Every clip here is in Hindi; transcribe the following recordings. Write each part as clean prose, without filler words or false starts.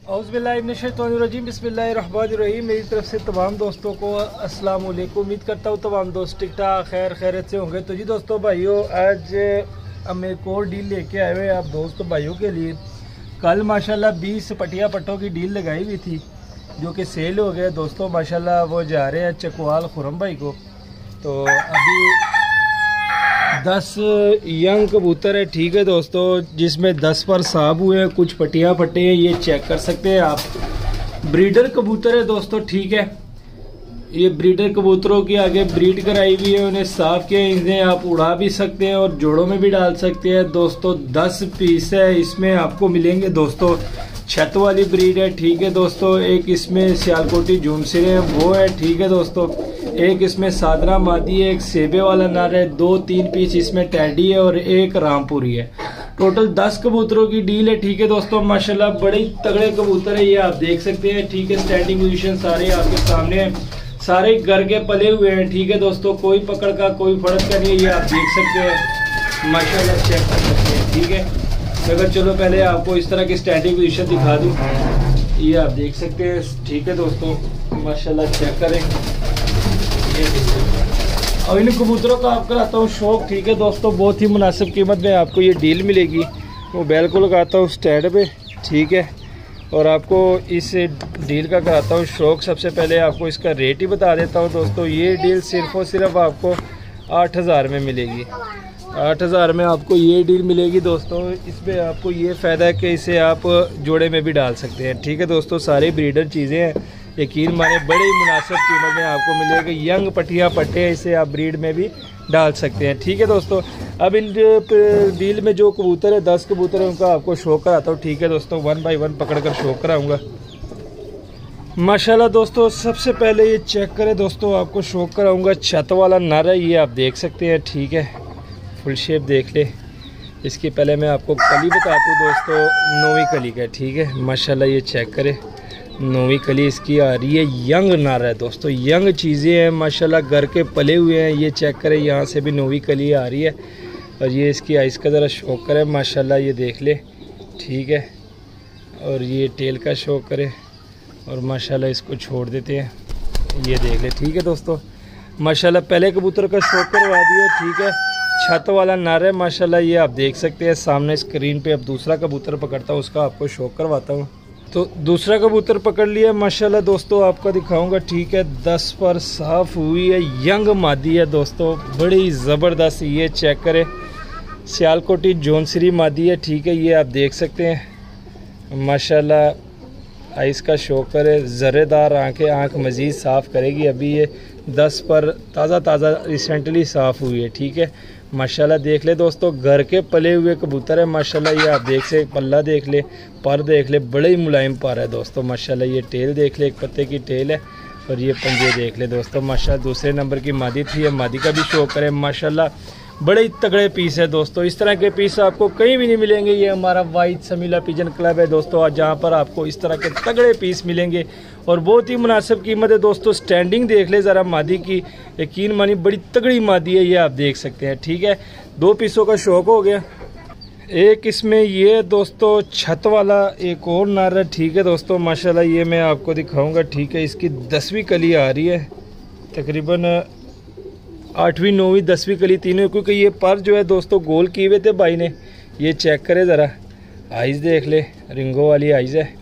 औज़ुबिल्लाहिमिनश्शैतानिर्रजीम बिस्मिल्लाहिर्रहमानिर्रहीम। मेरी तरफ से तमाम दोस्तों को अस्सलाम वालेकुम। उम्मीद करता हूँ तमाम दोस्त ठीक ठाक खैरियत से होंगे। तो जी दोस्तों भाइयों, आज हम एक और डील लेके आए हुए हैं आप दोस्तों भाइयों के लिए। कल माशाल्लाह 20 पटिया पट्टों की डील लगाई हुई थी जो कि सेल हो गए दोस्तों। माशाल्लाह वो जा रहे हैं चकवाल खुरम भाई को। तो अभी 10 यंग कबूतर है, ठीक है दोस्तों, जिसमें 10 पर साब हुए हैं, कुछ पटियाँ फटे हैं, ये चेक कर सकते हैं आप। ब्रीडर कबूतर है दोस्तों, ठीक है। ये ब्रीडर कबूतरों की आगे ब्रीड कराई हुई है, उन्हें साफ किया। इन्हें आप उड़ा भी सकते हैं और जोड़ों में भी डाल सकते हैं दोस्तों। 10 पीस है, इसमें आपको मिलेंगे दोस्तों। छत वाली ब्रीड है, ठीक है दोस्तों। एक इसमें सियालकोटी जूनसिरे है, वो है, ठीक है दोस्तों। एक इसमें सादरा मादी है, एक सेबे वाला नर है, 2-3 पीस इसमें टैडी है और एक रामपुरी है। टोटल 10 कबूतरों की डील है, ठीक है दोस्तों। माशाल्लाह बड़े तगड़े कबूतर है, ये आप देख सकते हैं, ठीक है। स्टैंडिंग पोजीशन सारे आपके सामने हैं, सारे घर के पले हुए हैं, ठीक है दोस्तों। कोई पकड़ का कोई फड़क का नहीं है, ये आप देख सकते हैं। माशाल्लाह चेक कर सकते हैं, ठीक है। अगर चलो पहले आपको इस तरह की स्टैंडिंग पोजीशन दिखा दूं, ये आप देख सकते हैं, ठीक है दोस्तों। माशाल्लाह चेक करें। और इन कबूतरों का आपको कराता हूँ शौक, ठीक है दोस्तों। बहुत ही मुनासिब कीमत में आपको ये डील मिलेगी। वो बैल को लगाता हूँ स्टैंड पे, ठीक है। और आपको इस डील का कराता हूँ शौक। सबसे पहले आपको इसका रेट ही बता देता हूँ दोस्तों। ये डील सिर्फ और सिर्फ आपको 8000 में मिलेगी। 8000 में आपको ये डील मिलेगी दोस्तों। इसमें आपको ये फ़ायदा है कि इसे आप जोड़े में भी डाल सकते हैं, ठीक है दोस्तों। सारी ब्रीडर चीज़ें हैं, यकीन माने बड़े ही मुनासिब कीमत में आपको मिलेगा। यंग पटिया पट्टे हैं, इसे आप ब्रीड में भी डाल सकते हैं, ठीक है दोस्तों। अब इन डील में जो कबूतर है, 10 कबूतर है, उनका आपको शो कराता हूँ, ठीक है दोस्तों। 1 बाय 1 पकड़ कर शो कराऊँगा। माशाल्लाह दोस्तों, सबसे पहले ये चेक करें दोस्तों, आपको शो कराऊँगा। छत वाला नर है, ये आप देख सकते हैं, ठीक है। फुल शेप देख ले। इसकी पहले मैं आपको कली बताता हूँ दोस्तों, 9वीं कली का, ठीक है। माशाल्लाह ये चेक करें, 9वीं कली इसकी आ रही है। यंग नर है दोस्तों, यंग चीज़ें हैं माशाल्लाह, घर के पले हुए हैं। ये चेक करें, यहाँ से भी 9वीं कली आ रही है। और ये इसकी आइस का ज़रा शौक करें, माशाल्लाह ये देख ले, ठीक है। और ये टेल का शौक करें और माशाल्लाह इसको छोड़ देते हैं, ये देख ले, ठीक है दोस्तों। माशाल्लाह पहले कबूतर का शौक करवा दिया, ठीक है। छत वाला नर है माशाल्लाह, ये आप देख सकते हैं सामने स्क्रीन पे। अब दूसरा कबूतर पकड़ता हूँ, उसका आपको शौक करवाता हूँ। तो दूसरा कबूतर पकड़ लिया माशाल्लाह दोस्तों, आपका दिखाऊंगा, ठीक है। 10 पर साफ हुई है, यंग मादी है दोस्तों, बड़ी ज़बरदस्त। ये चेक करें, सियालकोटी जौनसिरी मादी है, ठीक है। ये आप देख सकते हैं माशाल्लाह। आइस का शौक करे, ज़रेदार आंखें, आंख मज़ीद साफ़ करेगी। अभी ये 10 पर ताज़ा रिसेंटली साफ़ हुई है, ठीक है। माशाल्लाह देख ले दोस्तों, घर के पले हुए कबूतर है माशाल्लाह। ये आप देख से पल्ला देख ले, पर देख ले, बड़े ही मुलायम पर है दोस्तों माशाल्लाह। ये टेल देख ले, एक पत्ते की टेल है। और ये पंजे देख ले दोस्तों माशाल्लाह। दूसरे नंबर की मादी थी, ये मादी का भी शौक करें माशाल्लाह। बड़े ही तगड़े पीस है दोस्तों, इस तरह के पीस आपको कहीं भी नहीं मिलेंगे। ये हमारा वाइट समीला पिजन क्लब है दोस्तों, आज जहाँ पर आपको इस तरह के तगड़े पीस मिलेंगे और बहुत ही मुनासिब कीमत है दोस्तों। स्टैंडिंग देख ले ज़रा मादी की, यकीन मानी बड़ी तगड़ी मादी है, ये आप देख सकते हैं, ठीक है। 2 पीसों का शौक हो गया। एक इसमें ये दोस्तों छत वाला एक और नर है, ठीक है दोस्तों। माशाल्लाह ये मैं आपको दिखाऊँगा, ठीक है। इसकी 10वीं कली आ रही है, तकरीबन 8वीं 9वीं 10वीं कली तीनों, क्योंकि ये पर जो है दोस्तों गोल किए हुए थे भाई ने। ये चेक करे ज़रा, आइज़ देख ले, रिंगो वाली आइज़ है,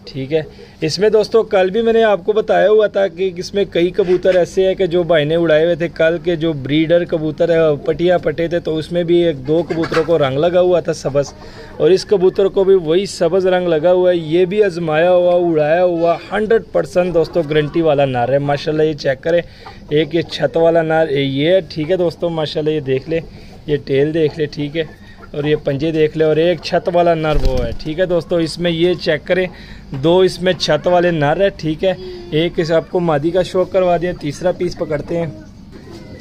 ठीक है। इसमें दोस्तों कल भी मैंने आपको बताया हुआ था कि इसमें कई कबूतर ऐसे हैं कि जो भाई ने उड़ाए हुए थे। कल के जो ब्रीडर कबूतर है पटिया पटे थे, तो उसमें भी 1-2 कबूतरों को रंग लगा हुआ था सबस, और इस कबूतर को भी वही सबज रंग लगा हुआ है। ये भी आजमाया हुआ, उड़ाया हुआ, 100% दोस्तों गारंटी वाला नर है माशाल्लाह। ये चेक करें, एक ये छत वाला नर ये है, ठीक है दोस्तों माशाल्लाह। ये देख ले, ये टेल देख ले, ठीक है। और ये पंजे देख ले, और एक छत वाला नर वो है, ठीक है दोस्तों। इसमें ये चेक करें, 2 इसमें छत वाले नर है, ठीक है। एक इस आपको मादी का शौक करवा दिया। तीसरा पीस पकड़ते हैं।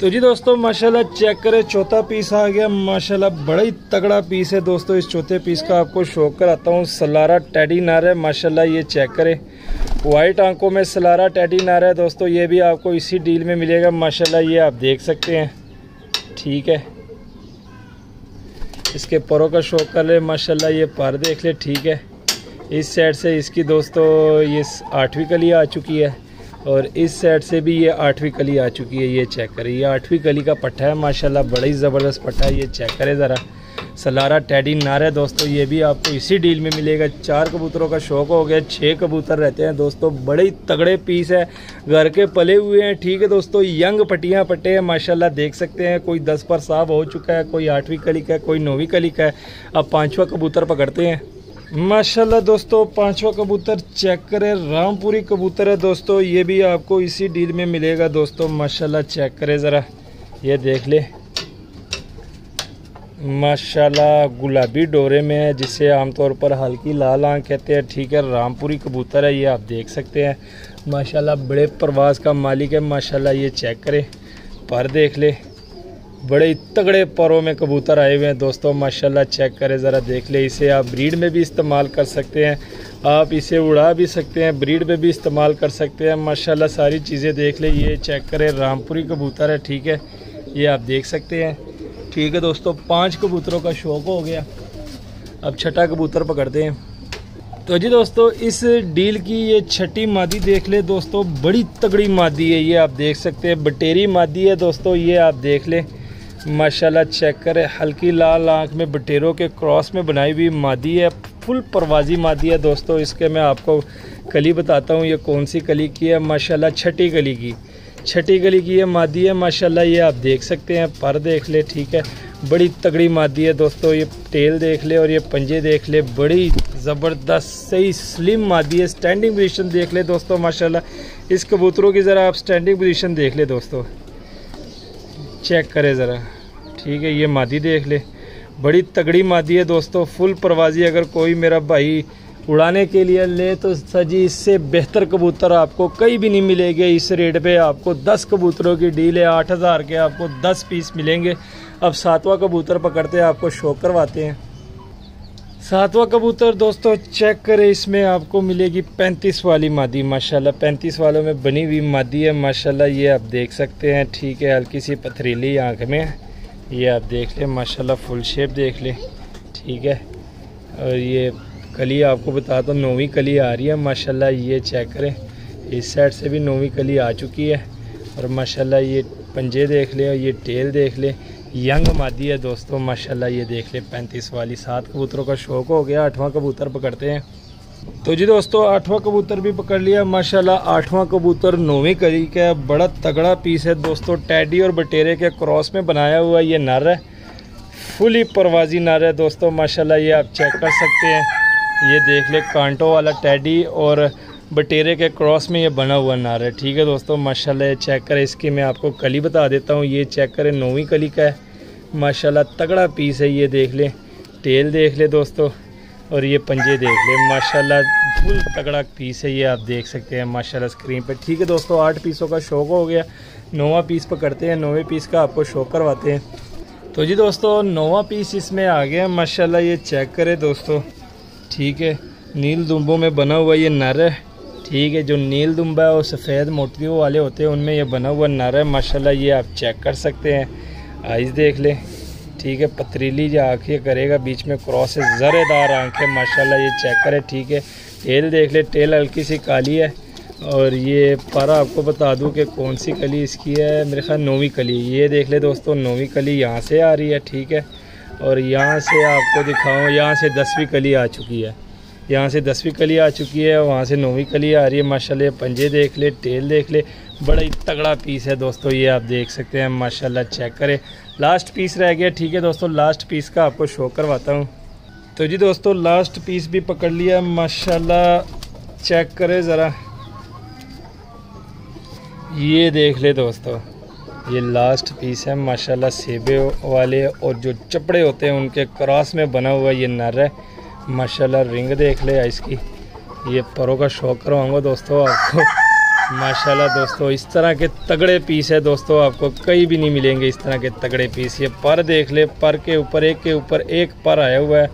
तो जी दोस्तों माशाल्लाह चेक करें, चौथा पीस आ गया माशाल्लाह, बड़ा ही तगड़ा पीस है दोस्तों। इस चौथे पीस का आपको शौक कराता हूँ। सलारा टैडी नर है माशाल्लाह, ये चेक करें, वाइट आंखों में सलारा टैडी नर है दोस्तों। ये भी आपको इसी डील में मिलेगा माशाल्लाह, ये आप देख सकते हैं, ठीक है। इसके परों का शौक कर ले माशाल्लाह, ये पर देख ले, ठीक है। इस साइड से इसकी दोस्तों ये 8वीं कली आ चुकी है और इस साइड से भी ये 8वीं कली आ चुकी है। ये चेक करें, ये 8वीं कली का पट्टा है माशाल्लाह, बड़ा ही ज़बरदस्त पट्टा है। ये चेक करें ज़रा, सलारा टेडी नर है दोस्तों। ये भी आपको इसी डील में मिलेगा। 4 कबूतरों का शौक हो गया, 6 कबूतर रहते हैं दोस्तों। बड़े ही तगड़े पीस है, घर के पले हुए हैं। ठीक है दोस्तों, यंग पट्टियाँ पट्टे हैं माशाल्लाह, देख सकते हैं। कोई 10 पर साफ हो चुका है, कोई 8वीं कली का है, कोई 9वीं कली का है। अब 5वां कबूतर पकड़ते हैं माशाल्लाह दोस्तों। 5वां कबूतर चेक करें, रामपुरी कबूतर है दोस्तों। ये भी आपको इसी डील में मिलेगा दोस्तों माशाल्लाह। चेक करें ज़रा, ये देख ले माशाल्लाह, गुलाबी डोरे में है, जिसे आमतौर पर हल्की लाल आंख कहते हैं। ठीक है, रामपुरी कबूतर है, ये आप देख सकते हैं माशाल्लाह। बड़े परवाज़ का मालिक है माशाल्लाह। ये चेक करें, पर देख ले, बड़े ही तगड़े परों में कबूतर आए हुए हैं दोस्तों माशाल्लाह। चेक करें ज़रा, देख ले। इसे आप ब्रीड में भी इस्तेमाल कर सकते हैं, आप इसे उड़ा भी सकते हैं, ब्रीड में भी इस्तेमाल कर सकते हैं माशाल्लाह। सारी चीज़ें देख ले। ये चेक करें, रामपुरी कबूतर है। ठीक है, ये आप देख सकते हैं। ठीक है दोस्तों, 5 कबूतरों का शौक हो गया। अब 6ठा कबूतर पकड़ते हैं। तो जी दोस्तों, इस डील की ये 6ठी मादी देख ले दोस्तों, बड़ी तगड़ी मादी है। ये आप देख सकते हैं, बटेरी मादी है दोस्तों। ये आप देख ले माशाल्लाह। चेक करें, हल्की लाल आंख में बटेरों के क्रॉस में बनाई हुई मादी है। फुल परवाजी मादी है दोस्तों। इसके मैं आपको कली बताता हूँ, ये कौन सी कली की है माशाल्लाह। 6ठी कली की, 6ठी कली की ये मादी है माशाल्लाह। ये आप देख सकते हैं, पर देख ले। ठीक है, बड़ी तगड़ी मादी है दोस्तों। ये टेल देख ले और ये पंजे देख ले, बड़ी ज़बरदस्त सही स्लिम मादी है। स्टैंडिंग पोजीशन देख ले दोस्तों माशाल्लाह। इस कबूतरों की ज़रा आप स्टैंडिंग पोजीशन देख ले दोस्तों, चेक करें ज़रा। ठीक है, ये मादी देख ले, बड़ी तगड़ी मादी है दोस्तों, फुल परवाजी। अगर कोई मेरा भाई उड़ाने के लिए ले तो सजी इससे बेहतर कबूतर आपको कहीं भी नहीं मिलेंगे। इस रेट पे आपको 10 कबूतरों की डील है, 8000 के आपको 10 पीस मिलेंगे। अब 7वां कबूतर पकड़ते हैं, आपको शो करवाते हैं। 7वां कबूतर दोस्तों चेक करें, इसमें आपको मिलेगी 35 वाली मादी माशाल्लाह। 35 वालों में बनी हुई मादी है माशाल्लाह। ये आप देख सकते हैं। ठीक है, हल्की सी पथरीली आँख में, ये आप देख लें माशाल्लाह। फुल शेप देख लें। ठीक है, और ये कली आपको बता दो 9वीं कली आ रही है माशाल्लाह। ये चेक करें, इस साइड से भी 9वीं कली आ चुकी है और माशाल्लाह ये पंजे देख ले और ये टेल देख ले। यंग मादी है दोस्तों माशाल्लाह। ये देख ले 35 वाली। 7 कबूतरों का शौक हो गया। 8वां कबूतर पकड़ते हैं। तो जी दोस्तों, 8वां कबूतर भी पकड़ लिया माशाल्लाह। 8वां कबूतर 9वीं कली का है, बड़ा तगड़ा पीस है दोस्तों। टैडी और बटेरे के क्रॉस में बनाया हुआ ये नर है, फुली परवाजी नर है दोस्तों माशाल्लाह। ये आप चेक कर सकते हैं। ये देख ले, कांटों वाला टैडी और बटेरे के क्रॉस में ये बना हुआ नर है। ठीक है दोस्तों माशाल्लाह। ये चेक करें, इसकी मैं आपको कली बता देता हूँ। ये चेक करें, 9वीं कली का है माशाल्लाह, तगड़ा पीस है। ये देख ले, टेल देख ले दोस्तों और ये पंजे देख ले माशाल्लाह, फुल तगड़ा पीस है। ये आप देख सकते हैं माशाल्लाह स्क्रीन पे। ठीक है दोस्तों, 8 पीसों का शौक हो गया। 9वां पीस पकड़ते हैं, 9वें पीस का आपको शो करवाते हैं। तो जी दोस्तों, 9वां पीस इसमें आ गया माशाल्लाह। ये चेक करें दोस्तों। ठीक है, नील दुम्बों में बना हुआ ये नर है। ठीक है, जो नील दुम्बा है और सफ़ेद मोतियों वाले होते हैं उनमें ये बना हुआ नर है माशाल्लाह। ये आप चेक कर सकते हैं। आइज़ देख लें। ठीक है, पथरीली जो आँखें करेगा, बीच में क्रॉस है, ज़रेदार आँखें माशाल्लाह। ये चेक करें। ठीक है, टेल देख ले, टेल हल्की सी काली है और ये पारा आपको बता दूं कि कौन सी कली इसकी है, मेरे ख्याल 9वीं कली। ये देख ले दोस्तों, 9वीं कली यहाँ से आ रही है। ठीक है, और यहाँ से आपको दिखाऊँ, यहाँ से 10वीं कली आ चुकी है। यहाँ से 10वीं कली आ चुकी है, वहाँ से 9वीं कली आ रही है माशाल्लाह। पंजे देख ले, टेल देख ले, बड़ा ही तगड़ा पीस है दोस्तों। ये आप देख सकते हैं माशाल्लाह। चेक करें, लास्ट पीस रह गया। ठीक है दोस्तों, लास्ट पीस का आपको शो करवाता हूँ। तो जी दोस्तों, लास्ट पीस भी पकड़ लिया माशाल्लाह। चेक करें ज़रा, ये देख ले दोस्तों, ये लास्ट पीस है माशाल्लाह। सेबे वाले और जो चपड़े होते हैं उनके क्रॉस में बना हुआ ये नर है माशाल्लाह। रिंग देख ले इसकी। ये परों का शौक करवाऊँगा दोस्तों आपको माशाल्लाह। दोस्तों, इस तरह के तगड़े पीस है दोस्तों, आपको कहीं भी नहीं मिलेंगे इस तरह के तगड़े पीस। ये पर देख ले, पर के ऊपर एक पर आया हुआ है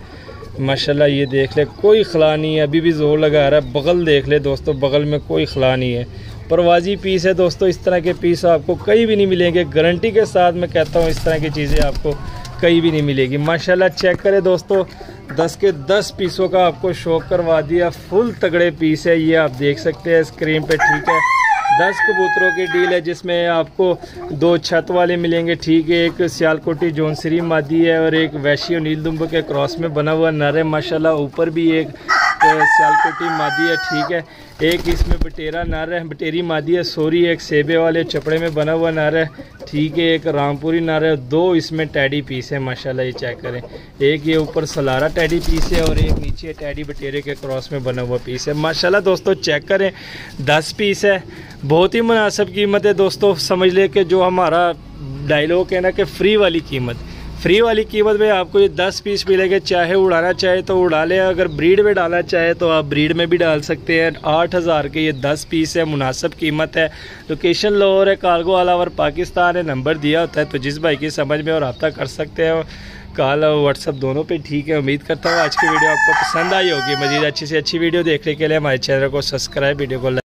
माशाल्लाह। ये देख ले, कोई खला नहीं है, अभी भी जोर लगा रहा है। बगल देख ले दोस्तों, बगल में कोई खला नहीं है, परवाजी पीस है दोस्तों। इस तरह के पीस आपको कहीं भी नहीं मिलेंगे, गारंटी के साथ मैं कहता हूँ। इस तरह की चीज़ें आपको कहीं भी नहीं मिलेगी। माशाल्लाह चेक करें दोस्तों, 10 के 10 पीसों का आपको शौक करवा दिया। फुल तगड़े पीस है ये, आप देख सकते हैं स्क्रीन पे, ठीक है। 10 कबूतरों की डील है जिसमें आपको 2 छत वाले मिलेंगे, ठीक है। एक सियालकोटी जौनसरी मादी है और एक वैशी और नील दुम्बा के क्रॉस में बना हुआ नर है। माशाल्लाह ऊपर भी एक सियालकोटी मादी है, ठीक है। एक इसमें बटेरा नर है, बटेरी मादी है, सोरी एक सेबे वाले चपड़े में बना हुआ नर है, ठीक है। एक रामपुरी नर है, 2 इसमें टैडी पीस है। माशाल्लाह ये चेक करें, एक ये ऊपर सलारा टैडी पीस है और एक नीचे टैडी बटेरे के क्रॉस में बना हुआ पीस है। माशाल्लाह दोस्तों चेक करें, 10 पीस है, बहुत ही मुनासिब कीमत है दोस्तों। समझ ले कि जो हमारा डायलॉग है ना कि फ्री वाली कीमत में आपको ये 10 पीस मिलेंगे। चाहे उड़ाना चाहे तो उड़ा लें, अगर ब्रीड में डालना चाहे तो आप ब्रीड में भी डाल सकते हैं। 8000 के ये 10 पीस है, मुनासिब कीमत है। लोकेशन लाहौर है, कार्गो ऑल ओवर पाकिस्तान है। नंबर दिया होता है तो जिस भाई की समझ में और रब्ता कर सकते हैं, कॉल और व्हाट्सअप दोनों पे, ठीक है। उम्मीद करता हूँ आज की वीडियो आपको पसंद आई होगी। मज़ीद अच्छी से अच्छी वीडियो देखने के लिए हमारे चैनल को सब्सक्राइब, वीडियो को